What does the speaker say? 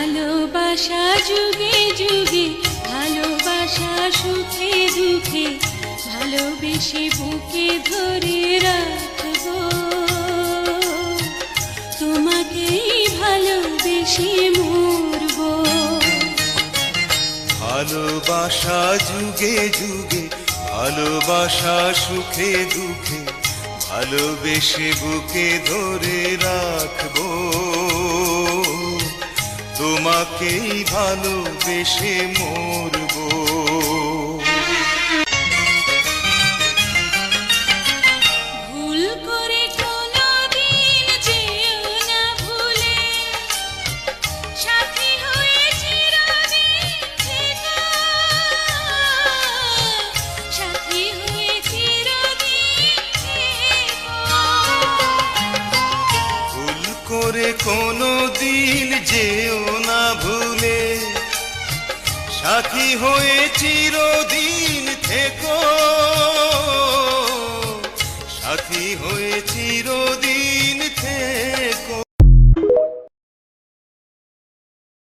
ভালোবাসা যুগে যুগে, ভালোবাসা সুখে দুঃখে, ভালোবেসে বুকে ধরে রাখবো, তোমাকেই ভালোবেসে মরবো। ভালোবাসা যুগে যুগে, ভালোবাসা সুখে দুঃখে, ভালোবেসে বুকে ধরে রাখবো, তোমাকেই ভালোবেসে মরবো। ভুল করে কোনোদিন যেও না ভুলে, সাথী হয়ে চিরদিন থেকো, সাথী হয়ে চিরদিন থেকো। ভুল করে কোনো দিন যেও না ভুলে, সাথী হয়ে চিরদিন থেকো।